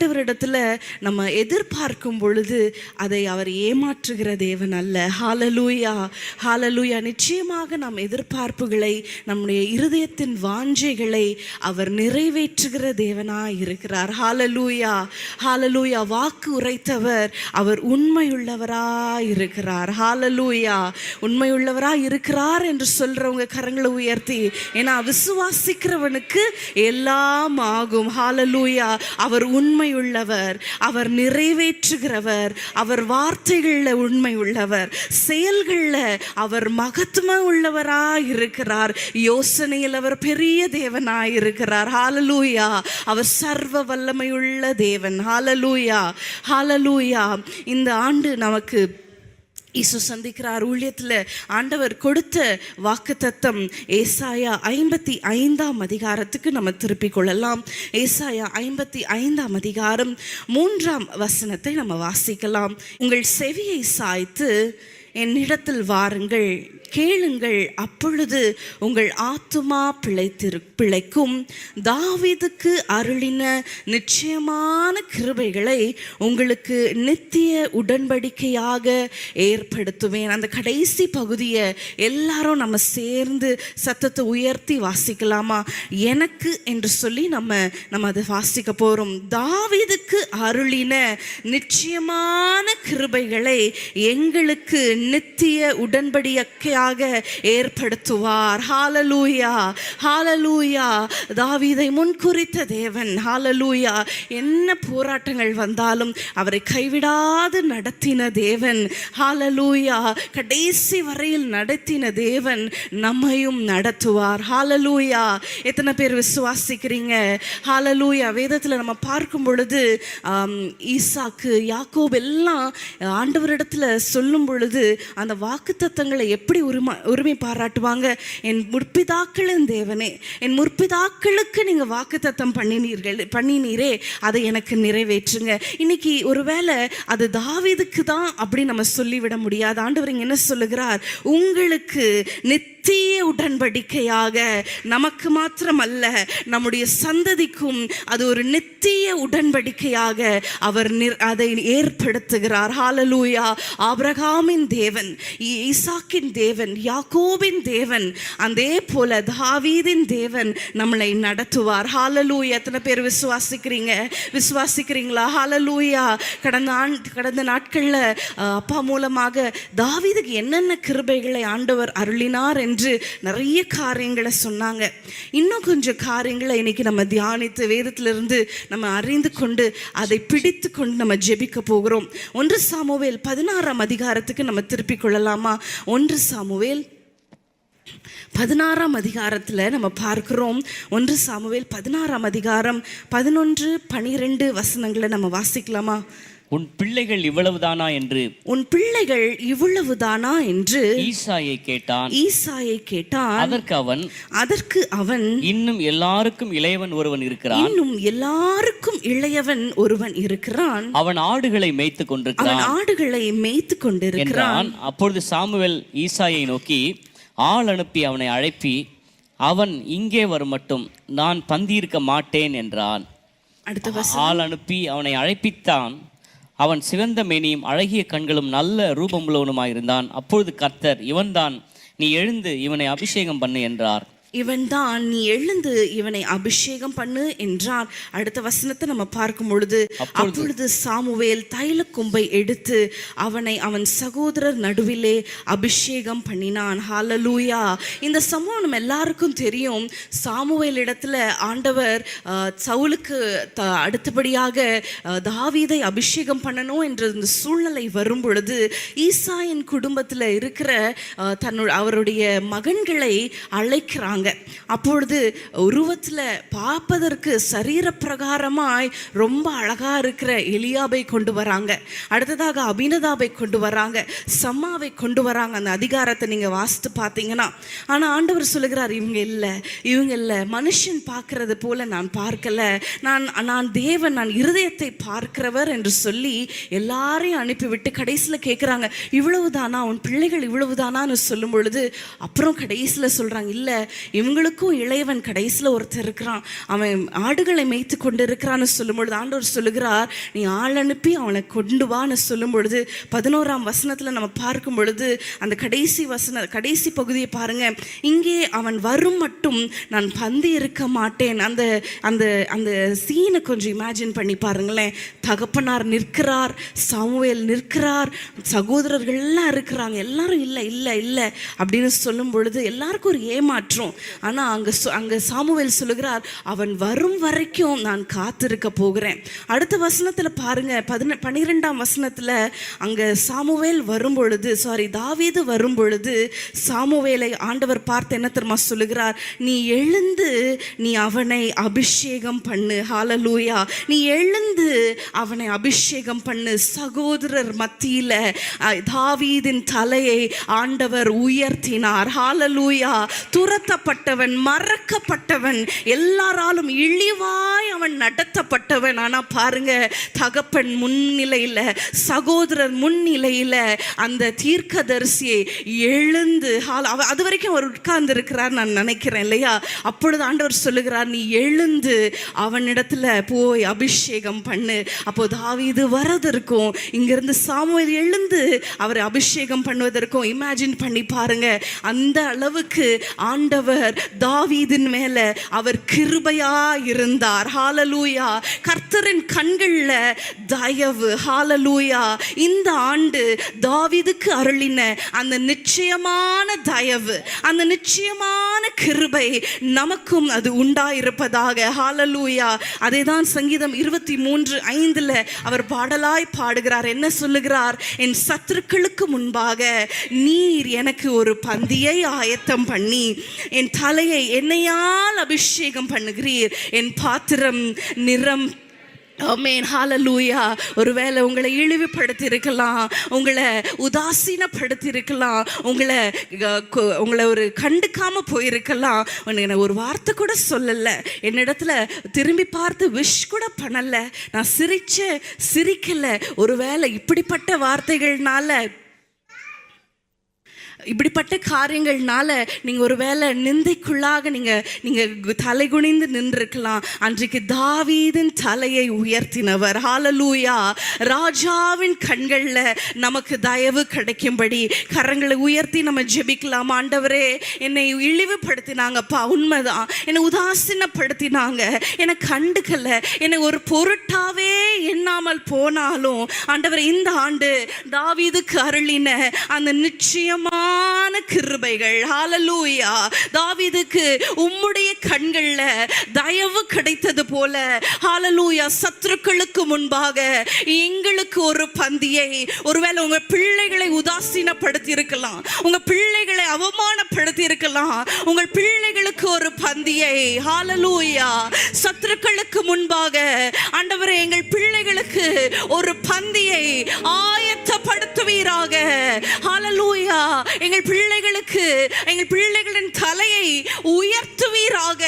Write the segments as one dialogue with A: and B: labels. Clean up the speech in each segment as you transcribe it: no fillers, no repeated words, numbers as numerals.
A: ஆண்டவரிடத்துல நம்ம எதிர்பார்க்கும் பொழுது அதை அவர் ஏமாற்றுகிற தேவன் அல்ல. ஹல்லேலூயா, ஹல்லேலூயா. நிச்சயமாக நம் எதிர்பார்ப்புகளை, நம்முடைய இருதயத்தின் வாஞ்சைகளை அவர் நிறைவேற்றுகிற தேவனாய் இருக்கிறார். ஹல்லேலூயா, ஹல்லேலூயா. வாக்கு உரைத்தவர் அவர் உண்மையுள்ளவராய் இருக்கிறார். ஹல்லேலூயா. உண்மையுள்ளவராய் இருக்கிறார் என்று சொல்றவங்க கரங்களை உயர்த்தி, ஏன்னா விசுவாசிக்கிறவனுக்கு எல்லாம் ஆகும். ஹல்லேலூயா. அவர் உண்மையுள்ளவர், அவர் நிறைவேற்றுகிறவர், அவர் வார்த்தைகளில் உண்மை உள்ளவர், செயல்களில் அவர் மகத்துவம் உள்ளவராய் இருக்கிறார், யோசனையில் அவர் பெரிய தேவனாய் இருக்கிறார். ஹல்லேலூயா. அவர் சர்வ வல்லமையுள்ள தேவன். ஹல்லேலூயா, ஹல்லேலூயா. இந்த ஆண்டு நமக்கு இயேசு சந்திக்கிறார் ஊழியத்தில் ஆண்டவர் கொடுத்த வாக்குத்தத்தம் ஏசாயா 55ஆம் அதிகாரத்துக்கு நம்ம திருப்பிக் கொள்ளலாம். ஏசாயா 55ஆம் அதிகாரம் 3ஆம் வசனத்தை நம்ம வாசிக்கலாம். உங்கள் செவியை சாய்த்து என்னிடத்தில் வாருங்கள், கேளுங்கள், அப்பொழுது உங்கள் ஆத்துமா பிழைக்கும். தாவீதுக்கு அருளின நிச்சயமான கிருபைகளை உங்களுக்கு நித்திய உடன்படிக்கையாக ஏற்படுத்துவேன். அந்த கடைசி பகுதியை எல்லாரும் நம்ம சேர்ந்து சத்தத்தை உயர்த்தி வாசிக்கலாமா? எனக்கு என்று சொல்லி நம்ம அதை வாசிக்க போறோம். தாவீதுக்கு அருளின நிச்சயமான கிருபைகளை எங்களுக்கு நித்திய உடன்படிக்கையாக ஏற்படுத்துவார். ஹல்லேலூயா, ஹல்லேலூயா. தாவீதை முன்குறித்த தேவன். ஹல்லேலூயா. என்ன போராட்டங்கள் வந்தாலும் அவரை கைவிடாது நடத்தின தேவன். ஹல்லேலூயா. கடைசி வரையில் நடத்தின தேவன் நம்மையும் நடத்துவார். ஹல்லேலூயா. எத்தனை பேர் விசுவாசிக்கிறீங்க? ஹல்லேலூயா. வேதத்தில் நம்ம பார்க்கும் பொழுது ஈசாக்கு, யாக்கோபு எல்லாம் ஆண்டவரிடத்துல சொல்லும் பொழுது அந்த வாக்குத்தத்தங்களை எப்படி உரிமை பாராட்டுவாங்க? என் முற்பிதாக்களின் தேவனே, என் முற்பிதாக்களுக்கு நீங்க வாக்குத்தத்தம் பண்ணினீரே, அதை எனக்கு நிறைவேற்றுங்க. இன்னைக்கு ஒருவேளை அது தாவீதுக்கு தான் அப்படி நம்ம சொல்லிவிட முடியாது. ஆண்டவர் என்ன சொல்லுகிறார்? உங்களுக்கு நித்திய உடன்படிக்கையாக, நமக்கு மாத்திரமல்ல நம்முடைய சந்ததிக்கும் அது ஒரு நித்திய உடன்படிக்கையாக அவர் அதை ஏற்படுத்துகிறார். ஹல்லேலூயா. ஆபிரகாமின் தேவன், ஈசாக்கின் தேவன், யாக்கோபின் தேவன், அதே போல தாவீதின் தேவன் நம்மளை நடத்துவார். ஹல்லேலூயா. எத்தனை பேர் விசுவாசிக்கிறீங்களா? ஹல்லேலூயா. கடந்த நாட்கள்ல அப்பா மூலமாக தாவீதுக்கு என்னென்ன கிருபைகளை ஆண்டவர் அருளினார் என்று நிறைய காரியங்களை சொன்னாங்க. இன்னும் கொஞ்சம் காரியங்களை இன்னைக்கு நம்ம தியானித்து வேதத்திலிருந்து நம்ம அறிந்து கொண்டு அதை பிடித்து கொண்டு நம்ம ஜெபிக்க போகிறோம். 1 சாமுவேல் 16ஆம் அதிகாரத்துக்கு நம்ம திருப்பிக் கொள்ளலாமா? 1 சாமுவேல் 16ஆம் அதிகாரத்தில் நம்ம பார்க்கிறோம். 1 சாமுவேல் 16ஆம் அதிகாரம் 11, 12 வசனங்களை நம்ம வாசிக்கலாமா?
B: உன் பிள்ளைகள் இவ்வளவுதானா என்று ஈசாயை கேட்டான். அதற்கு அவன் இன்னும் எல்லாருக்கும் இளையவன் ஒருவன் இருக்கிறான். அவன் ஆடுகளை மேய்த்து கொண்டிருக்கிறான். அப்பொழுது சாமுவேல் ஈசாயை நோக்கி, ஆள் அனுப்பி அவனை அழைப்பி, அவன் இங்கே வரும் மட்டும் நான் பந்தியிருக்க மாட்டேன் என்றான். ஆள் அனுப்பி அவனை அழைப்பித்தான். அவன் சிவந்த மேனியும் அழகிய கண்களும் நல்ல ரூபமுள்ளவனுமாயிருந்தான். அப்பொழுது கர்த்தர், இவன்தான், நீ எழுந்து இவனை அபிஷேகம் பண்ணு என்றார்.
A: இவன்தான், நீ எழுந்து இவனை அபிஷேகம் பண்ணு என்றார். அடுத்த வசனத்தை நம்ம பார்க்கும் பொழுது, அப்பொழுது சாமுவேல் தைல கொம்பை எடுத்து அவனை அவன் சகோதரர் நடுவிலே அபிஷேகம் பண்ணினான். ஹல்லேலூயா. இந்த சம்பவம் நம்ம எல்லாருக்கும் தெரியும். சாமுவேல் இடத்துல ஆண்டவர் சவுலுக்கு அடுத்தபடியாக தாவீதை அபிஷேகம் பண்ணணும் என்ற இந்த சூழ்நிலை வரும் பொழுது ஈசாயின் குடும்பத்தில் இருக்கிற அவருடைய மகன்களை அழைக்கிறாங்க. அப்பொழுது உருவத்தில் பார்ப்பதற்கு சரீர பிரகாரமாய் ரொம்ப அழகா இருக்கிற எலியாபை கொண்டு வராங்க. அடுத்ததாக அபினதாபை கொண்டு வராங்க, சம்மாவை கொண்டு வராங்க. அந்த அதிகாரத்தை நீங்க வாசித்து பார்த்தீங்கன்னா, ஆனா ஆண்டவர் சொல்லுகிறார், இவங்க இல்லை, மனுஷன் பார்க்கறது போல நான் பார்க்கல, நான் தேவன், நான் இருதயத்தை பார்க்கிறவர் என்று சொல்லி எல்லாரையும் அனுப்பிவிட்டு கடைசியில் கேட்குறாங்க, இவ்வளவுதானா உன் பிள்ளைகள், இவ்வளவுதானான்னு சொல்லும் பொழுது அப்புறம் கடைசியில் சொல்றாங்க, இல்லை இவங்களுக்கும் இளையவன் கடைசியில் ஒருத்தர் இருக்கிறான், அவன் ஆடுகளை மேய்த்து கொண்டு இருக்கிறான்னு சொல்லும் பொழுது ஆண்டவர் சொல்லுகிறார், நீ ஆள் அனுப்பி அவனை கொண்டு வான்னு சொல்லும் பொழுது 11ஆம் வசனத்தில் நம்ம பார்க்கும் பொழுது அந்த கடைசி பகுதியை பாருங்க. இங்கே அவன் வரும் மட்டும் நான் பந்தி இருக்க மாட்டேன். அந்த அந்த அந்த சீனை கொஞ்சம் இமேஜின் பண்ணி பாருங்களேன். தகப்பனார் நிற்கிறார், சாமுவேல் நிற்கிறார், சகோதரர்கள் எல்லாம் இருக்கிறாங்க, எல்லாரும் இல்லை இல்லை இல்லை அப்படின்னு சொல்லும் பொழுது எல்லாருக்கும் ஒரு ஏமாற்றம். ஆனால் அங்கே சாமுவேல் சொல்லுகிறார், அவன் வரும் வரைக்கும் நான் காத்திருக்க போகிறேன். அடுத்த வசனத்தில் பாருங்க, 12ஆம் வசனத்தில் அங்கே சாமுவேல் வரும்பொழுது தாவீது வரும்பொழுது சாமுவேலை ஆண்டவர் பார்த்து என்ன தெரியுமா சொல்லுகிறார், நீ எழுந்து நீ அவனை அபிஷேகம் பண்ணு. ஹல்லேலூயா. நீ எழுந்து அவனை அபிஷேகம் பண்ணு. சகோதரர் மத்தியில் தாவீதின் தலையை ஆண்டவர் உயர்த்தினார். ஹல்லேலூயா. துரத்தப்பட்டவன், மறக்கப்பட்டவன், எல்லாராலும் இழிவாய் அவன் நடத்தப்பட்டவன். ஆனால் பாருங்க, தகப்பன் முன்னிலையில், சகோதரர் முன்னிலையில் அந்த தீர்க்கதரிசியை எழுந்து அது வரைக்கும் அவர் உட்கார்ந்து இருக்கிறார் நான் நினைக்கிறேன் இல்லையா. அப்பொழுது ஆண்டவர் சொல்லுகிறார், நீ எழுந்து அவனிடத்துல போய் அபிஷேகம் பண்ணு. அப்போ தாவீது வரதற்கும் இங்கிருந்து சாமுவேல் எழுந்து அவரை அபிஷேகம் பண்ணுவதற்கும் இமேஜின் பண்ணி பாருங்க. அந்த அளவுக்கு ஆண்டவர் தாவீதின் மேல அவர் கிருபையா இருந்தார். ஹல்லேலூயா. கர்த்தரின் கண்கள்ல தயவு. ஹல்லேலூயா. இந்த ஆண்டு தாவீதுக்கு அருளின அந்த நிச்சயமான தயவு, அந்த நிச்சயமான கிருபை நமக்கும் அது உண்டாயிருப்பதாக. ஹல்லேலூயா. அதேதான் சங்கீதம் 23:5 அவர் பாடலாய் பாடுகிறார். என்ன சொல்லுகிறார், என் சத்துருக்களுக்கு முன்பாக நீர் எனக்கு ஒரு பந்தியை ஆயத்தம் பண்ணி என் தலையை எண்ணெயால் அபிஷேகம் பண்ணுகிறீர், என் பாத்திரம் நிறம். ஆமென். ஹல்லேலூயா. ஒருவேளை உங்களை இழிவுபடுத்தி இருக்கலாம், உங்களை உதாசீனப்படுத்தி இருக்கலாம், உங்களை ஒரு கண்டுக்காம போயிருக்கலாம், ஒரு வார்த்தை கூட சொல்லலை, என்னிடத்துல திரும்பி பார்த்து விஷ் கூட பண்ணலை, நான் சிரிக்கலை. ஒருவேளை இப்படிப்பட்ட வார்த்தைகள்னால, இப்படிப்பட்ட காரியங்கள்னால நீங்கள் ஒரு வேளை நிந்தைக்குள்ளாக நீங்கள் தலை குனிந்து நின்றிருக்கலாம். அன்றைக்கு தாவீதின் தலையை உயர்த்தினவர். ஹல்லேலூயா. ராஜாவின் கண்களில் நமக்கு தயவு கிடைக்கும்படி கரங்களை உயர்த்தி நம்ம ஜெபிக்கலாம். ஆண்டவரே, என்னை இழிவுபடுத்தினாங்கப்பா, உண்மைதான், என்னை உதாசீனப்படுத்தினாங்க, என்னை கண்டுக்கல, என்னை ஒரு பொருட்டாவே எண்ணாமல் போனாலும் ஆண்டவரே, இந்த ஆண்டு தாவீதுக்கு அருளின அந்த நிச்சயமா கிருபைகள். ஹல்லேலூயா. தாவீதுக்கு உம்முடைய கண்கள்ல தயவு கிடைத்தது போல, ஹல்லேலூயா, சத்துருக்களுக்கு முன்பாக எங்களுக்கு ஒரு பந்தியை, ஒருவேளை உங்க பிள்ளைகளை உதாசீனப்படுத்தி இருக்கலாம், உங்க பிள்ளைகளை அவமானப்படுத்தி இருக்கலாம், உங்கள் பிள்ளைகளுக்கு ஒரு பந்தியை, ஹல்லேலூயா, சத்துருக்களுக்கு முன்பாக ஆண்டவரே எங்கள் பிள்ளைகளுக்கு ஒரு பந்தியை ஆயத்தப்படுத்துவீராக. ஹல்லேலூயா. எங்கள் பிள்ளைகளுக்கு, எங்கள் பிள்ளைகளின் தலையை உயர்த்துவீராக.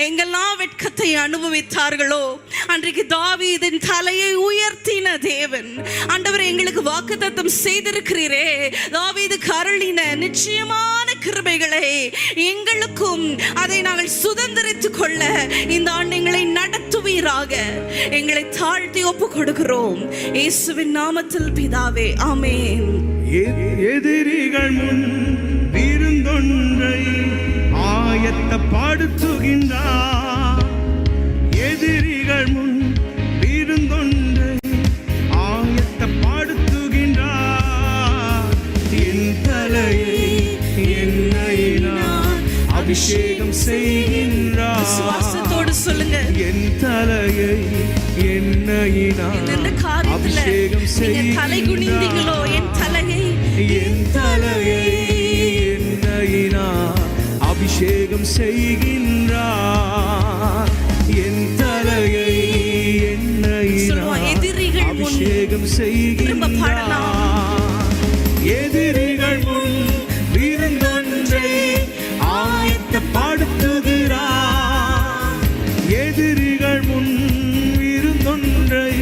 A: எங்கெல்லாம் வெட்கத்தை அனுபவித்தார்களோ அன்றைக்கு தாவீதின் தலையை உயர்த்தின தேவன் ஆண்டவரே எங்களுக்கு வாக்குத்தத்தம் செய்திருக்கிறீரே. தாவீதுக்கு அருளின நிச்சயமான கிருபைகளை எங்களுக்கும் அதை நாங்கள் சுதந்திரித்துக் கொள்ள இந்த ஆண்டு எங்களை நடத்துவீராக. எங்களை தாழ்த்தி ஒப்பு கொடுக்கிறோம் இயேசுவின் நாமத்தில் பிதாவே, ஆமென்.
C: எதிரிகள் முன் விருந்தொன்றை ஆயத்தப்படுத்துகின்றார். எதிரிகள் முன் விருந்தொன்றை ஆயத்தப்படுத்துகின்றார். என் தலையை எண்ணெயினால் அபிஷேகம் செய்கின்றார்.
A: விசுவாசத்தோடு சொல்லுங்க,
C: என் தலையை எண்ணெயினால் அபிஷேகம் செய்கின்றார்.
A: தலை குனிந்தீங்களோ, என் தலையை
C: எண்ணெயினால் அபிஷேகம் செய்கின்றார். என் தலையை எண்ணெயினால் அபிஷேகம் செய்கின்றார். எதிரிகள் முன் விருந்தொன்றை ஆயத்தப்படுத்துகிறார். எதிரிகள் முன் விருந்தொன்றை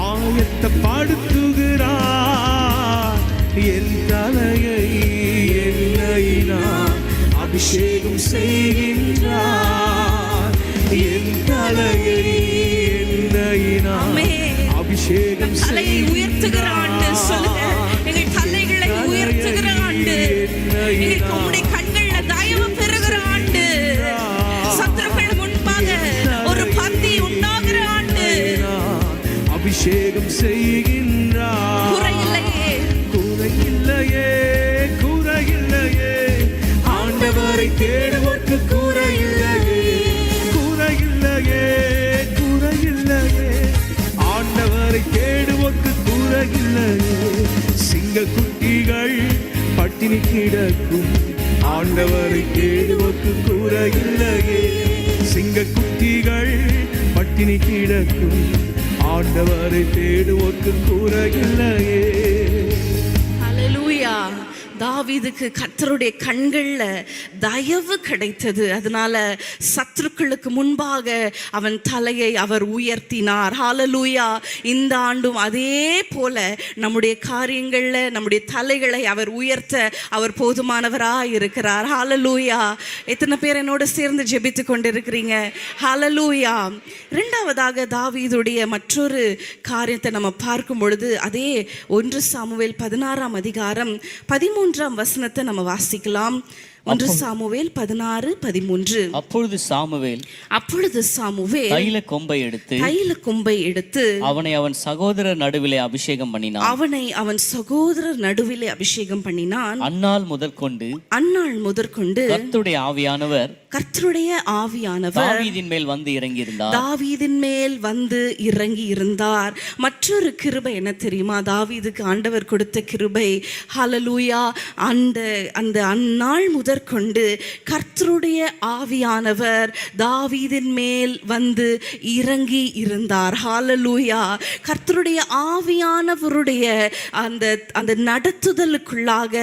C: ஆயத்தப்படுத்துகிறார். என் தலையை எண்ணெயினால் அபிஷேகம் அபிஷேகம் செய்கின்றார். என் தலையை எண்ணெயினால்
A: ஆமென்.
C: அபிஷேகம்
A: தலையை உயர்த்துகிற ஆண்டு சொல்லுங்க. எங்கள் தலைகளை உயர்த்துகிற ஆண்டு. எங்களுக்கு உம்முடைய கண்கள்ல தயவு பெறுகிற ஆண்டு. சத்துருக்கள் முன்பாக ஒரு பந்தி உண்டாகிற ஆண்டு.
C: அபிஷேகம் செய்கின்றார்.
A: குறையில்லையே,
C: குறையில்லையே, குறையில்லையே. ஆண்டவரை தேடுவோர்க்கு குறையில்லையே, குறையில்லையே, குறையில்லையே. ஆண்டவரை தேடுவோர்க்கு குறையில்லையே. சிங்க குட்டிகள் பட்டினி கிடக்கும், ஆண்டவரை தேடுவோர்க்கு குறையில்லையே. சிங்க குட்டிகள் பட்டினி கிடக்கும், ஆண்டவரை தேடுவோர்க்கு குறையில்லையே.
A: ஹல்லேலூயா. தாவீதுக்கு கர்த்தருடைய கண்கள்ல தயவு கிடைத்தது. அதனால சத்துருக்களுக்கு முன்பாக அவன் தலையை அவர் உயர்த்தினார். ஹல்லேலூயா. இந்த ஆண்டும் அதே போல நம்முடைய காரியங்கள்ல நம்முடைய தலைகளை அவர் உயர்த்த அவர் போதுமானவராய் இருக்கிறார். ஹல்லேலூயா. எத்தனை பேர் என்னோட சேர்ந்து ஜெபித்து கொண்டிருக்கிறீங்க? ஹல்லேலூயா. இரண்டாவதாக தாவீதுடைய மற்றொரு காரியத்தை நம்ம பார்க்கும் பொழுது அதே 1 சாமுவேல் 16ஆம் அதிகாரம் 13ஆம் வசனத்தை நம்ம வாசிக்கலாம். 1 சாமுவேல் 16:13.
B: அப்பொழுது சாமுவேல் தைல கொம்பை எடுத்து அவனை அவன் சகோதரர் நடுவிலே அபிஷேகம் பண்ணினான். அந்நாள் முதற்கொண்டு கர்த்தருடைய ஆவியானவர் தாவீதின் மேல் வந்து இறங்கி இருந்தார். மற்றொரு கிருபை என்ன தெரியுமா? தாவீதுக்கு ஆண்டவர் கொடுத்த கிருபை. ஹல்லேலூயா. அந்த அந்நாள் முதற்கொண்டு கர்த்தருடைய ஆவியானவர் தாவீதின் மேல் வந்து இறங்கி இருந்தார். ஹல்லேலூயா. கர்த்தருடைய ஆவியானவருடைய அந்த நடத்துதலுக்குள்ளாக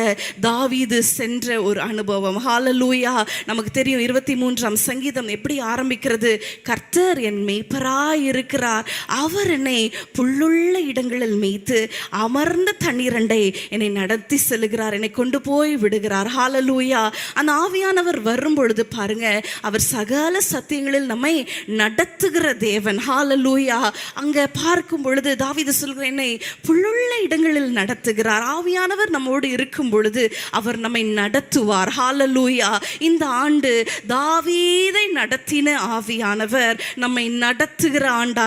B: தாவீது சென்ற ஒரு அனுபவம். ஹல்லேலூயா. நமக்கு தெரியும் 23ஆம் சங்கீதம் எப்படி ஆரம்பிக்கிறது? கர்த்தர் என் மேய்ப்பராய் இருக்கிறார், அவர் என்னை புல்லுள்ள இடங்களில் மேய்த்து அமர்ந்த தண்ணீரண்டை என்னை நடத்தி செல்கிறார், என்னை கொண்டு போய் விடுகிறார். ஹல்லேலூயா. அந்த ஆவியானவர் வரும் பொழுது பாருங்க, அவர் சகல சத்தியங்களில் நம்மை நடத்துகிற தேவன். ஹல்லேலூயா. அங்க பார்க்கும் பொழுது தாவீது சொல்கிற என்னை புல்லுள்ள இடங்களில் நடத்துகிறார். ஆவியானவர் நம்மோடு இருக்கும் பொழுது அவர் நம்மை நடத்துவார். ஹல்லேலூயா. இந்த ஆண்டு தாவீதை நடத்தின ஆவியானவர் நம்மை நடத்துகிற ஆண்டா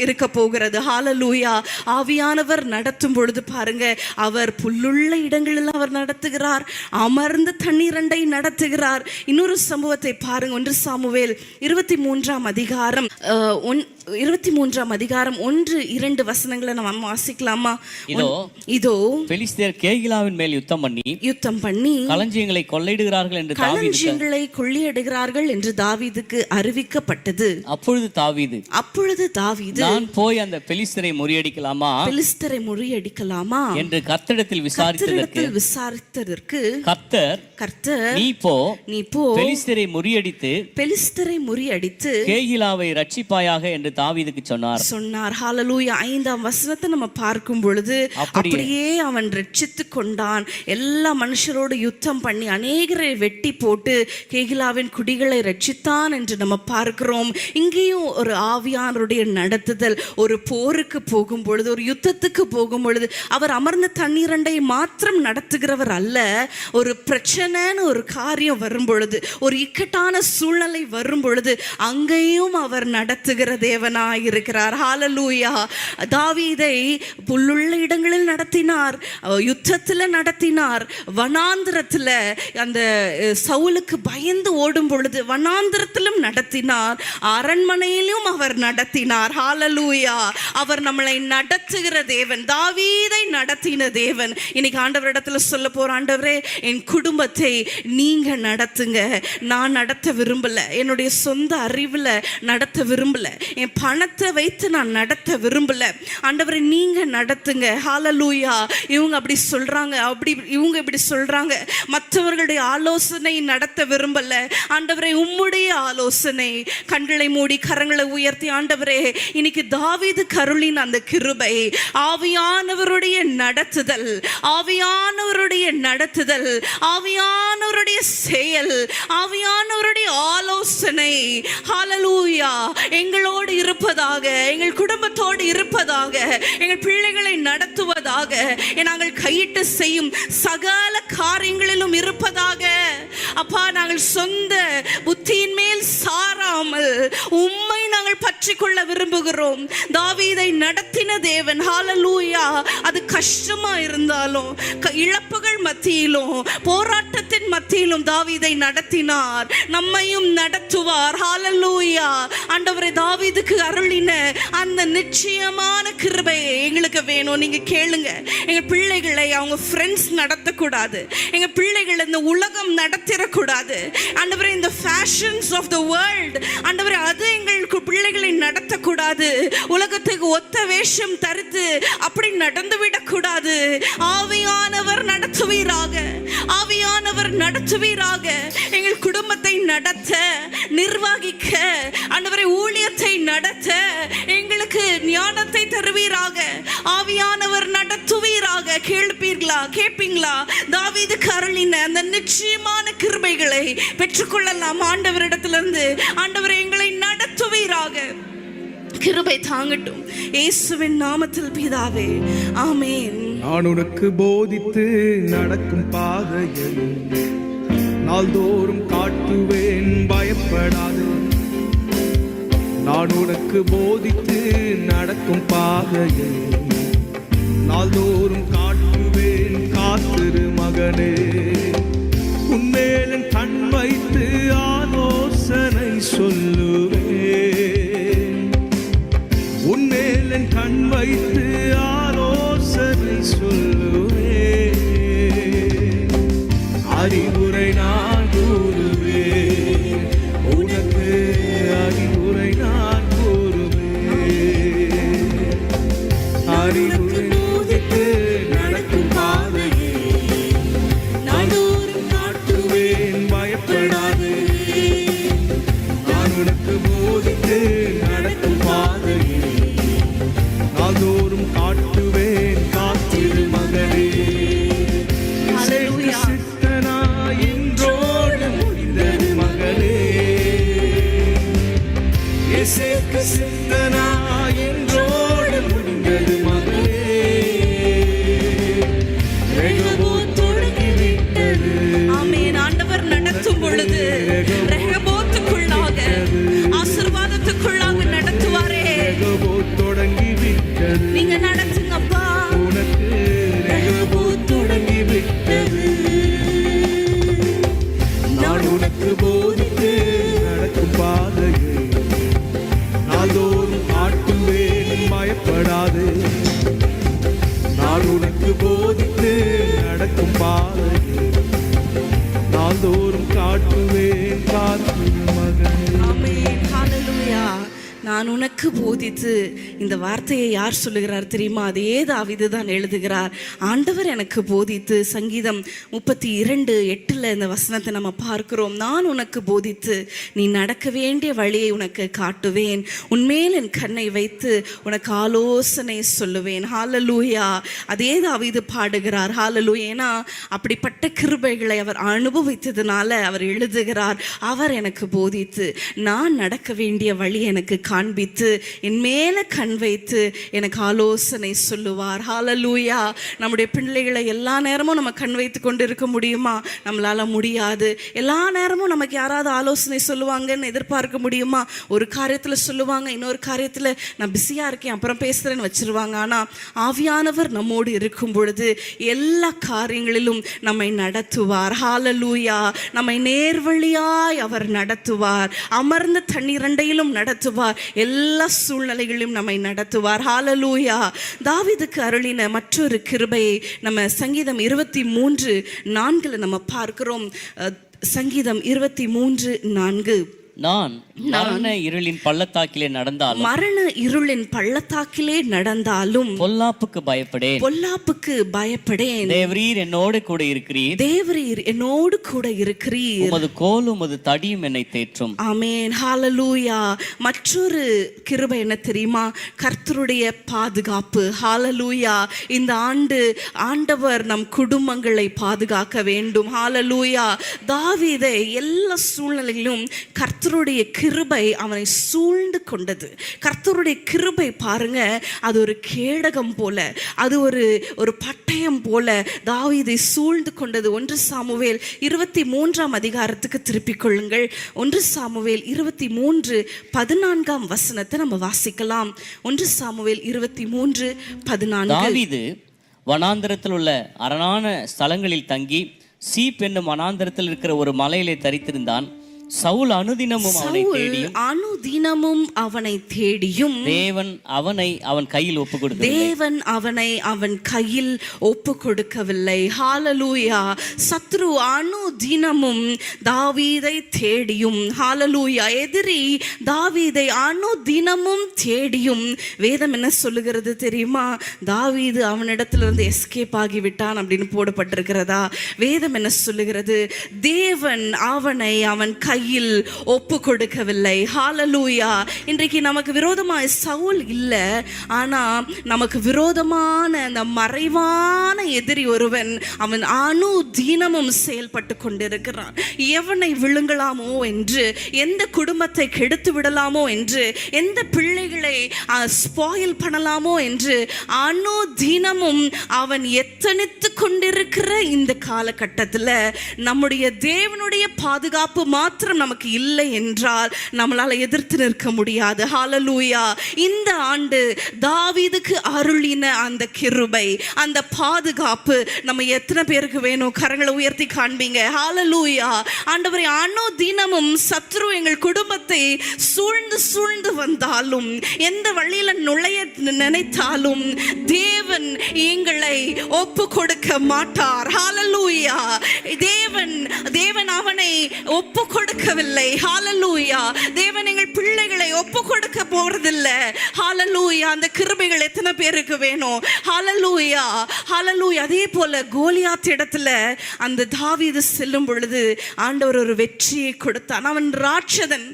B: இருக்க போகிறது. ஹல்லேலூயா. ஆவியானவர் நடத்தும் பொழுது பாருங்க, அவர் புல்லுள்ள இடங்களில் அவர் நடத்துகிறார், அமர்ந்த தண்ணீரண்டை நடத்துகிறார். இன்னொரு சம்பவத்தை பாருங்க. 1 சாமுவேல் 23ஆம் அதிகாரம் 1-2 வசனங்களை நம்ம வாசிக்கலாமா? இதோ பெலிஸ்தர் கேகிலாவின் மேல் யுத்தம் பண்ணி களஞ்சியங்களை கொள்ளையிடுகிறார்கள் என்று தாவீதுக்கு அறிவிக்கப்பட்டது. அப்பொழுது தாவீது நான் போய் அந்த பெலிஸ்தரை முறியடிக்கலாமா என்று கர்த்தரிடத்தில் விசாரித்ததற்கு கர்த்தர் நீ போ பெலிஸ்தரை முறியடித்து கேகிலாவை ரட்சிப்பாயாக என்று தாவீதுக்கு சொன்னார். ஹல்லேலூயா. 5ஆம் வசனத்தை நம்ம பார்க்கும் பொழுது அப்படியே அவன் ரட்சித்து கொண்டான். எல்லா மனுஷரோடு யுத்தம் பண்ணி அநேகரை வெட்டி போட்டு கேகிலாவின் குடிகளை ரட்சித்தான் என்று நம்ம பார்க்கிறோம். இங்கேயும் ஒரு ஆவியானவருடைய நடத்துதல். ஒரு போருக்கு போகும் பொழுது, ஒரு யுத்தத்துக்கு போகும் பொழுது அவர் அமர்ந்த தண்ணீரண்டை மாத்திரம் நடத்துகிறவர் அல்ல. ஒரு பிரச்சனைன்னு ஒரு காரியம் வரும் பொழுது, ஒரு இக்கட்டான சூழ்நிலை வரும் பொழுது அங்கேயும் அவர் நடத்துகிற தேவனாய் இருக்கிறார். ஹல்லேலூயா. தாவீதை புல்லுள்ள இடங்களில் நடத்தினார், யுத்தத்தில் நடத்தினார், வனாந்திரத்தில் அந்த சவுலுக்கு பயந்து ஓடும் பொழுது வனாந்திரத்திலும் நடத்தினார், அரண்மனையிலும் அவர் நடத்தினார். ஹல்லேலூயா. அவர் நம்மளை நடத்துகிற தேவன், தாவீதை நடத்தின தேவன். இன்னைக்கு ஆண்டவரிடத்துல சொல்ல போற, ஆண்டவரே என் குடும்பத்தை நீங்க நடத்துங்க, நான் நடத்த விரும்பல, என்னுடைய சொந்த அறிவுல நடத்த விரும்பல, என்
A: பணத்தை வைத்து நான் நடத்த விரும்பல ஆண்டவரே, நீங்க நடத்துங்க. ஹalleluya. இவங்க அப்படி சொல்றாங்க, இவங்க இப்படி சொல்றாங்க, மற்றவர்களுடைய ஆலோசனை நடத்த விரும்பல ஆண்டவரே, உம்முடைய ஆலோசனை. கண்களை மூடி கரங்களை உயர்த்தி, ஆண்டவரே இன்னைக்கு தாவீது கருளின் அந்த கிருபை, ஆவியானவருடைய நடத்துதல், ஆவியானவருடைய நடத்துதல், ஆவியானவருடைய செயல், ஆவியானவருடைய ஆலோசனை, ஹalleluya, எங்களோடு இருப்பதாக, எங்கள் குடும்பத்தோடு இருப்பதாக, எங்கள் பிள்ளைகளை நடத்துவதாக, நாங்கள் கையிட்டு செய்யும் சகல காரியங்களிலும் இருப்பதாக. அப்பா, நாங்கள் சொந்த புத்தியின் மேல் சாராமல் உம்மை நாங்கள் பற்றி கொள்ள விரும்புகிறோம். தாவீதை நடத்தின தேவன், ஹalleluya, அது கஷ்டமா இருந்தாலும், இழப்புகள் மத்தியிலும், போராட்டத்தின் மத்தியிலும் தாவீதை நடத்தினார், நம்மையும் நடத்துவார். ஹalleluya. ஆண்டவரே, தாவீதுக்கு அருளின அந்த நிச்சயமான கிருபை எங்களுக்கு வேணும். நீங்க கேளுங்க, எங்க பிள்ளைகளை அவங்க ஃப்ரெண்ட்ஸ் நடத்தக்கூடாது, எங்க பிள்ளைகளை இந்த உலகம் நடத்திடக்கூடாது ஆண்டவரே. இந்த ஃபேஷன்ஸ் ஆஃப் த வேர்ல்ட் ஆண்டவரே, அது எங்கள் பிள்ளைகளை நடத்தக்கூடாது. உலகத்துக்கு ஒத்த வேஷம் தரித்து அப்படி நடந்துவிடக்கூடாது. ஆவியானவர் நடத்துவீராக, ஆவியானவர் நடத்துவீராக. எங்கள் குடும்பத்தை நடத்த, நிர்வகிக்க ஆண்டவரே, ஊழியத்தை நடத்த எங்களுக்கு ஞானத்தை தருவீராக. ஆவியானவர் நடத்துவீராக. கேட்பீங்களா? தாவீது அருளின அந்த நிச்சயமான கிருபைகளை பெற்றுக்கொள்ளலாம் ஆண்டவரிடத்திலிருந்து. ஆண்டவரை எங்களை நடத்துவீராக. கிருபை தாங்கட்டும் இயேசுவின் நாமத்தில் பிதாவே, ஆமென்.
C: நான் உனக்கு போதித்து நடக்கும் பாதையை நாள்தோறும் காட்டுவேன், பயப்படாது. நான் உனக்கு போதித்து நடக்கும் பாதையை நாள்தோறும் காட்டுவேன், காத்திரு மகனே. உன்மேல் கண் வைத்து ஆலோசனை சொல்லுவேன், உன்மேல் கண் வைத்து ஆலோசனை சொல்லுவேன். அறிவுரை நான் கூறுவேன், உனக்கு அறிவுரை நான் கூறுவேன். அறிவுரை நடக்கும் பாதையை நாள்தோறும் காட்டுவேன், பயப்படாது. நான் உனக்கு போதித்து நடக்கும் பாதையை நாள்தோறும் காட்டுவேன், காத்திரு மகனே. சித்தனாய் இன்றோடு முடிந்தது மகளே, இசைக்கு சித்தனாய் இன்றோடு முடிந்தது மகளே. ரெகோபோத் தொடங்கிவிட்டது.
A: ஆமென். ஆண்டவர் நடத்தும் பொழுது ரெகோபோத்துக்குள்ளாக, ஆசீர்வாதத்துக்குள்ளாக நடத்துவாரே.
C: ரெகோபோத் தொடங்கிவிட்டது.
A: நீங்க நடத்துங்கப்பா.
C: உனக்கு ரெகோபோத் தொடங்கிவிட்டது. நான் உனக்கு போதித்து நடக்கும் பாதையை நாள்தோறும் காட்டுவேன், பயப்படாது. நான் உனக்கு போதித்து நடக்கும் பாதையை நாள்தோறும் காட்டுவேன், காத்திரு மகனே.
A: ஆமென். ஹalleluya. நான் உனக்கு போதித்து, இந்த வார்த்தையை யார் சொல்லுகிறார் தெரியுமா? அதே தாவீது தான் எழுதுகிறார். ஆண்டவர் எனக்கு போதித்து. சங்கீதம் 32:8 இந்த வசனத்தை நம்ம பார்க்கிறோம். நான் உனக்கு போதித்து நீ நடக்க வேண்டிய வழியை உனக்கு காட்டுவேன், உன்மேல் என் கண்ணை வைத்து உனக்கு ஆலோசனை சொல்லுவேன். ஹalleluya. அதே தாவீது பாடுகிறார். ஹalleluya. ஏன்னா அப்படிப்பட்ட கிருபைகளை அவர் அனுபவித்ததுனால அவர் எழுதுகிறார். அவர் எனக்கு போதித்து, நான் நடக்க வேண்டிய வழி எனக்கு காண்பித்து, என் மேல கண் வைத்து எனக்கு ஆலோசனை சொல்லுவார். ஹalleluya. நம்முடைய பிள்ளைகளை எல்லா நேரமும் நம்ம கண் வைத்து கொண்டு இருக்க முடியுமா? நம்மளால முடியாது. எல்லா நேரமும் நமக்கு யாராவது ஆலோசனை சொல்லுவாங்கன்னு எதிர்பார்க்க முடியுமா? ஒரு காரியத்துல சொல்லுவாங்க, இன்னொரு காரியத்துல நான் பிஸியா இருக்கேன் அப்புறம் பேசுறேன்னு வச்சிருவாங்க. ஆனா ஆவியானவர் நம்மோடு இருக்கும் பொழுது எல்லா காரியங்களிலும் நம்மை நடத்துவார். ஹalleluya. நம்மை நேர்வழியாய் அவர் நடத்துவார். அமர்ந்த தண்ணீரண்டையிலும் நடத்துவார். எல்லா சூழ்நிலைகளிலும் நம்மை நடத்துவார். ஹalleluya. தாவீதுக்கு அருளின மற்றொரு கிருபையை நம்ம சங்கீதம் 23:4 நம்ம பார்க்கிறோம். சங்கீதம் 23:4
B: நான் மரண இருளின் பள்ளத்தாக்கிலே நடந்தாலும்
A: மரண இருளின் பள்ளத்தாக்கிலே நடந்தாலும்
B: பொல்லாப்புக்கு பயப்படேன்.
A: பொல்லாப்புக்கு பயப்படேன்.
B: தேவரீர் என்னோடு கூட இருக்கிறீர்.
A: தேவரீர் என்னோடு கூட இருக்கிறீர்.
B: உமது கோலும் உமது தடியும் என்னை தேற்றும்.
A: ஆமென். ஹalleluya. மற்றொரு கிருபை என்ன தெரியுமா? கர்த்தருடைய பாதுகாப்பு. ஹalleluya. இந்த ஆண்டு ஆண்டவர் நம் குடும்பங்களை பாதுகாக்க வேண்டும். ஹalleluya. தாவீதை எல்லா சூழ்நிலையிலும் கர்த்தருடைய கிருபை அவனை சூழ்ந்து கொண்டது. கர்த்தருடைய கிருபை பாருங்க, அது ஒரு கேடகம் போல, அது ஒரு பட்டயம் போல தாவீதை சூழ்ந்து கொண்டது. 1 சாமுவேல் 23 அதிகாரத்துக்கு திருப்பிக் கொள்ளுங்கள். 1 சாமுவேல் 23:14 வசனத்தை நம்ம வாசிக்கலாம். 1 சாமுவேல் 23:14.
B: தாவீது வனாந்தரத்தில் உள்ள அரணான ஸ்தலங்களில் தங்கி சீப் என்னும் வனாந்தரத்தில் இருக்கிற ஒரு மலையிலே தரித்திருந்தான். சவுல் அனுதினமும் அவனை தேடியும் தேவன் அவனை அவன் கையில் ஒப்பு கொடுக்கவில்லை. ஹalleluya. சத்ரு அனுதினமும் தாவீதை தேடியும், ஹalleluya, எதிரி தாவீதை அனுதினமும் தேடியும், வேதம் என்ன சொல்லுகிறது தெரியுமா? தாவீது அவனிடத்திலிருந்து எஸ்கேப் ஆகிவிட்டான் அப்படின்னு போடப்பட்டிருக்கிறதா? வேதம் என்ன சொல்லுகிறது? தேவன் அவனை அவன் கையில் ஒப்பு கொடுக்கவில்லை. ஹalleluya. இன்றைக்கு நமக்கு விரோதமாய் சவுல் இல்லை, ஆனா நமக்கு விரோதமான அந்த மறைவான எதிரி ஒருவன், அவன் அனுதினமும் செயல்பட்டு கொண்டிருக்கிறான். எவனை விழுங்கலாமோ என்று, எந்த குடும்பத்தை கெடுத்து விடலாமோ என்று, எந்த பிள்ளைகளை ஸ்பாயில் பண்ணலாமோ என்று அனுதினமும் அவன் எத்தனித்து கொண்டிருக்கிற இந்த காலகட்டத்தில் நம்முடைய தேவனுடைய பாதுகாப்பு மாத்திரம் நமக்கு இல்லை என்றால் நம்மளால எதிர்த்து நிற்க முடியாது. ஹalleluya. இந்த ஆண்டு தாவீதுக்கு அருளின அந்த கிருபை, அந்த பாதுகாப்பு நம்ம எத்தனை பேருக்கு வேணும்? கரங்களை உயர்த்தி காண்பீங்க. ஹalleluya. ஆண்டவரே, அனுதினமும் சத்ரு எங்கள் குடும்பத்தை சூழ்ந்து வந்தாலும், எந்த வழியில நுழைய நினைத்தாலும் தேவன் எங்களை ஒப்பு கொடுக்க மாட்டார். ஹalleluya. தேவன் அவனை ஒப்பு கொடுக்கவில்லை. ஹalleluya. தேவன் எங்கள் பிள்ளைகளை ஒப்பு கொடுக்க போறதில்லை. ஹalleluya. அந்த கிருபைகள் எத்தனை பேருக்கு வேணும்? ஹalleluya. ஹalleluya. அதே போல கோலியாத் இடத்துல அந்த தாவீது செல்லும் பொழுது ஆண்டவர் ஒரு வெற்றியை கொடுத்தான். அவன் ராட்சதன்,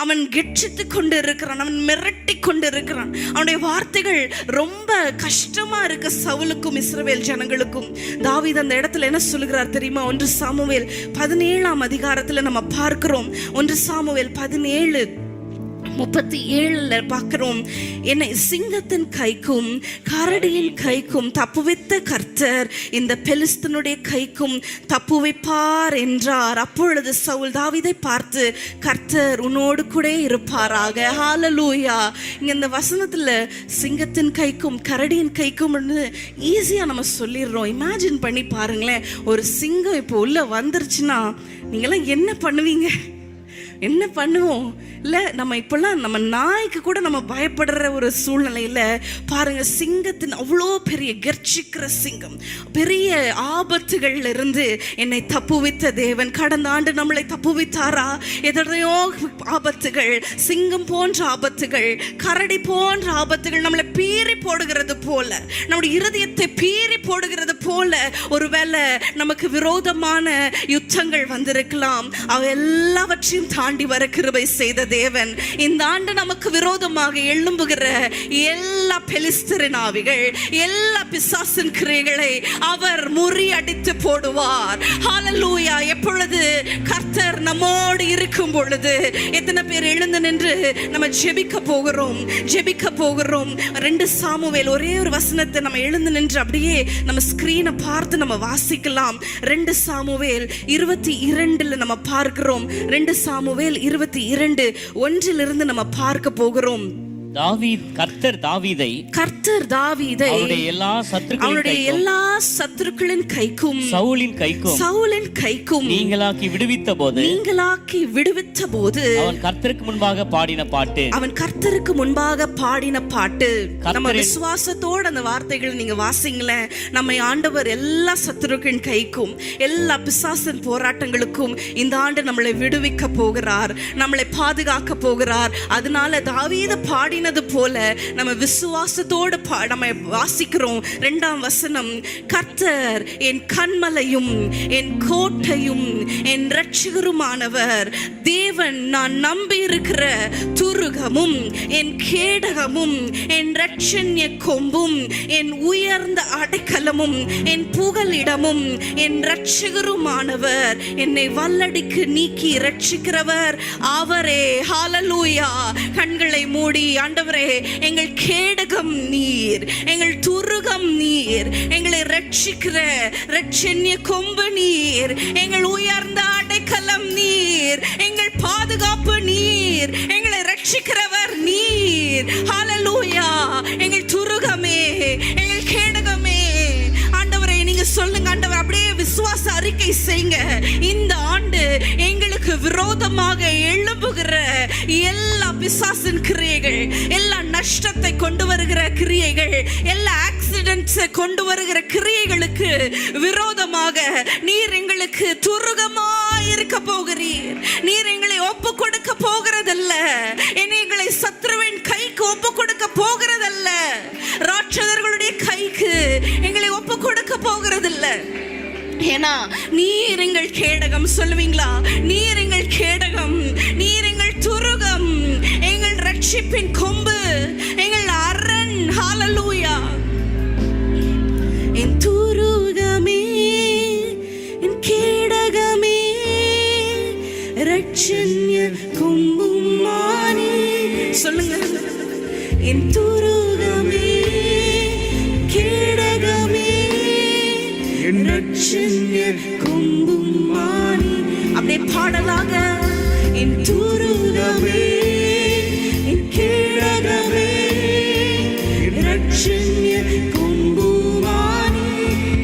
B: அவன் கெட்சித்து கொண்டு இருக்கிறான், அவன் மிரட்டி கொண்டு இருக்கிறான். அவனுடைய வார்த்தைகள் ரொம்ப கஷ்டமா இருக்கு சவுலுக்கும் இஸ்ரவேல் ஜனங்களுக்கும். தாவீது அந்த இடத்துல என்ன சொல்லுகிறார் தெரியுமா? 1 சாமுவேல் 17 அதிகாரத்துல நம்ம பார்க்கிறோம். 1 சாமுவேல் 17:37 பார்க்கிறோம். என்னை சிங்கத்தின் கைக்கும் கரடியின் கைக்கும் தப்புவித்த கர்த்தர் இந்த பெலிஸ்தனுடைய கைக்கும் தப்புவிப்பார் என்றார். அப்பொழுது சவுல் தாவீதை பார்த்து, கர்த்தர் உன்னோடு கூட இருப்பாராக. ஹalleluya. இங்க இந்த வசனத்துல சிங்கத்தின் கைக்கும் கரடியின் கைக்கும் ஈஸியா நம்ம சொல்லிடுறோம். இமேஜின் பண்ணி பாருங்களேன், ஒரு சிங்கம் இப்போ உள்ள வந்துருச்சுன்னா நீங்களாம் என்ன பண்ணுவீங்க? என்ன பண்ணுவோம்? இல்லை, நம்ம இப்போல்லாம் நம்ம நாய்க்கு கூட நம்ம பயப்படுற ஒரு சூழ்நிலையில் பாருங்க, சிங்கத்தின் அவ்வளோ பெரிய கர்ச்சிக்கிற சிங்கம், பெரிய ஆபத்துகள்ல இருந்து என்னை தப்புவித்த தேவன். கடந்த ஆண்டு நம்மளை தப்புவித்தாரா? எதனையோ ஆபத்துகள், சிங்கம் போன்ற ஆபத்துகள், கரடி போன்ற ஆபத்துகள் நம்மளை பீறி போடுகிறது போல, நம்முடைய இருதயத்தை பீறி போடுகிறது போல ஒருவேளை நமக்கு விரோதமான யுத்தங்கள் வந்திருக்கலாம். அவ எல்லாவற்றையும் தாண்டி வர கிருபை செய்த தேவன் இந்த ஆண்டு நமக்கு விரோதமாக எழும்புகிற எல்லா பெலிஸ்தரின் ஆவிகள், எல்லா பிசாசின் கிரியைகளை அவர் முறியடித்து போடுவார். ஹalleluya. எப்பொழுது கர்த்தர் நம்மோடு இருக்கும் பொழுது எத்தனை பேர் எழுந்து நின்று நம்ம ஜெபிக்க போகிறோம்? 2 சாமுவேல் ஒரே ஒரு வசனத்தை நம்ம எழுந்து நின்று அப்படியே நம்ம ஸ்கிரீனை பார்த்து நம்ம வாசிக்கலாம். 2 சாமுவேல் 22 நம்ம பார்க்கிறோம். 2 சாமுவேல் 22:1 நம்ம பார்க்க போகிறோம். கர்த்தர் தாவீதை அவருடைய எல்லா சத்துருக்களின் கைக்கும் சவுலின் கைக்கும் நீங்களாக்கி விடுவித்த போது அவன் கர்த்தருக்கு முன்பாக பாடின பாட்டு.
A: நம்ம விசுவாசத்தோட அந்த வார்த்தைகளை நீங்க வாசிங்களேன். நம்மை ஆண்டவர் எல்லா சத்துருக்களின் கைக்கும் எல்லா பிசாசின் போராட்டங்களுக்கும் இந்த ஆண்டு நம்மளை விடுவிக்க போகிறார், நம்மளை பாதுகாக்க போகிறார். அதனால தாவீது பாடினது போல நம்ம விசுவாசத்தோடு நம்ம வாசிக்கிறோம். 2ஆம் வசனம், கர்த்தர் என் கன்மலையும் என் கோட்டையும் என் இரட்சகருமானவர், தேவன் நான் நம்பி இருக்கிற துருகமும் என் கேடகமும் என் இரட்சண்ய கொம்பும் என் உயர்ந்த அடைக்கலமும் என் புகலிடமும் என் இரட்சகருமானவர், என்னை வல்லடிக்கு நீக்கி இரட்சிக்கிறவர் அவரே. ஹல்லேலூயா. கண்களை மூடி, ஆண்டவரே எங்கள் கேடகம் நீர், எங்கள் துருகம் நீர், எங்களை ரட்சிக்கிற இரட்சண்ய கொம்பு நீர், எங்கள் உயர்ந்த அடைக்கலம் நீர், எங்கள் பாதுகாப்பு நீர், எங்களை ரட்சிக்கிறவர் நீர். ஹல்லேலூயா. எங்கள் துருகமே, எங்கள் கேடகமே. ஆண்டவரே நீங்க சொல்லுங்க ஆண்டவர், அப்படியே விசுவாச அறிக்கை செய்யுங்க. இந்த ஆண்டு எங்களுக்கு விரோதமாக எழும்புகிற எல்லா பிசாசின் கிரியைகள், எல்லா நஷ்டத்தை கொண்டு வருகிற கிரியைகள், எல்லா ஆக்சிடென்ட்ஸ் கொண்டு வருகிற கிரியைகளுக்கு விரோதமாக நீர் எங்களுக்கு துருகமாய் இருக்க போகிறீர். நீர் எங்களை ஒப்பு கொடுக்க போகிறதல்ல, எங்களை சத்ருவின் கைக்கு ஒப்பு கொடுக்க போகிறதல்ல, ராட்சதர்களுடைய கைக்கு எங்களை ஒப்பு கொடுக்க போகிறதில்ல. ஏன்னா நீர் எங்கள் கேடகம். சொல்லுவீங்களா? நீர் எங்கள் கேடகம், நீர் எங்கள் துருகம், எங்கள் ரட்சிப்பின் கொம்பு, எங்கள் அரண். ஹல்லேலூயா. என் துருகமே, என் கேடகமே, இரட்சண்ய கொம்புமானே. சொல்லுங்க. என் துருகமே, கேடகமே, இரட்சண்ய கொம்புமானே. அப்படியே பாடலாக, என் துருகமே, என் கேடகமே, இரட்சண்ய கொம்புமானே.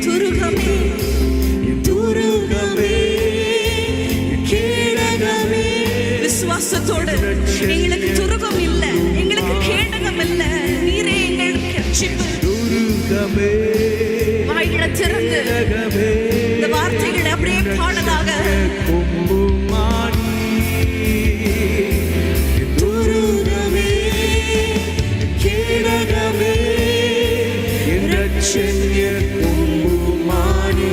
A: துருகமே, துருகமே, கேடகமே. விசுவாசத்தோடு, எங்களுக்கு துருகம் இல்லை, எங்களுக்கு கேடகம் இல்லை, நீரே எங்களுக்கு ரட்சிப்பு.
C: துருகமே,
A: வாய்களை திறந்து இந்த வார்த்தைகளை அப்படியே பாடலாக.
C: கொம்புமானி,
A: துருகமே,
C: கேடகமே, இரட்சண்ய கொம்புமானி.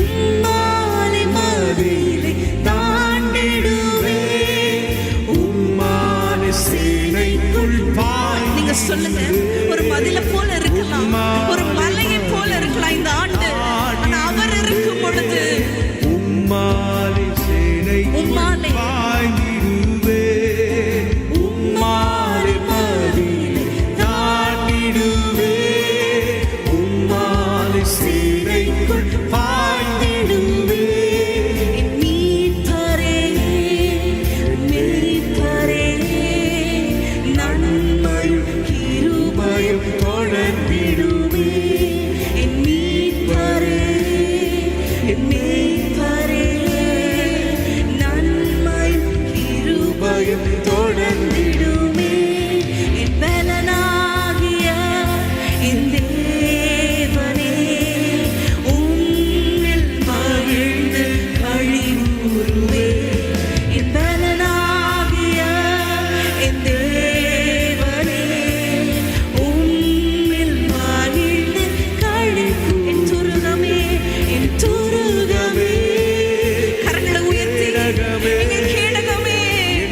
A: உம்மாலே மதிலை தாண்டிடுவே,
C: உம்மாலே சேனைக்குள் பாய்.
A: நீங்க சொல்லுங்க. ஒரு மதிலை போல இருக்கலாம், ஒரு மலையை போல இருக்கலாம் இந்த ஆண்டு. ஆனா அவர் இருக்கும் பொழுது
C: உம்மாலே சேனைக்குள் பாய்ந்திடுவே, உம்மாலே மதிலை தாண்டிடுவே, உம்மாலே சேனைக்குள் பாய்ந்திடுவே.
A: என் மீட்பரே, மீட்பரே, நன்மையும் கிருபையும்
C: தொடர்ந்திடுவே.
A: என் மீட்பரே, என் மீட்பரே, நன்மையும் கிருபையும் தொடர்ந்திடுமே. என் பலனாகிய என் தேவனே, உம்மில் மகிழ்ந்து களிகூருவே. என் பலனாகிய என் தேவனே, உம்மில் மகிழ்ந்து களிகூ. என் துருகமே, என் துருகமே. கரங்களை உயர்த்தி, எங்கள் கேடகமே,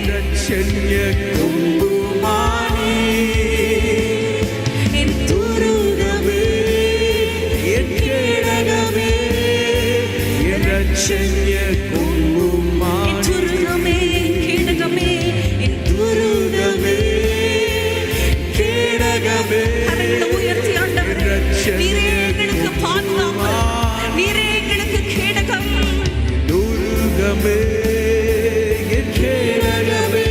C: இரட்சண்ய கொம்புமானி,
A: என் துருகமே,
C: என் கேடகமே, இரட்சண்ய
A: என்
C: கொம்புமானி.
A: துருகமே, என் கேடகமே, என் துருகமே.
C: கேடகமே,
A: கரங்களை உயர்த்தி ஆண்டவரே, நீரே எங்களுக்கு பாதுகாப்பு, நீரே எங்களுக்கு கேடகம்.
C: துருகமே, என் கேடகமே,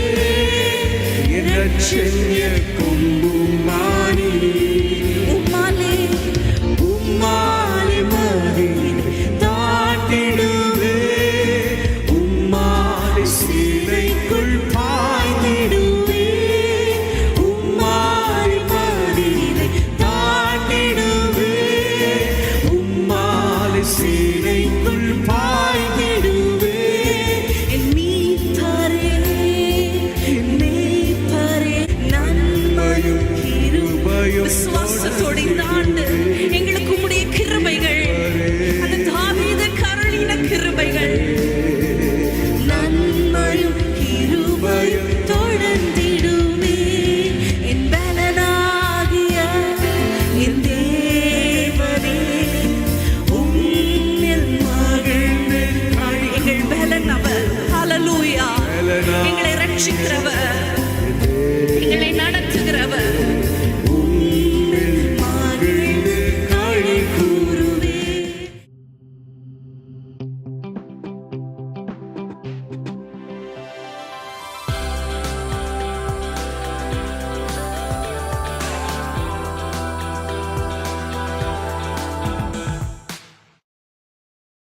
A: விசுவாசத்தோடு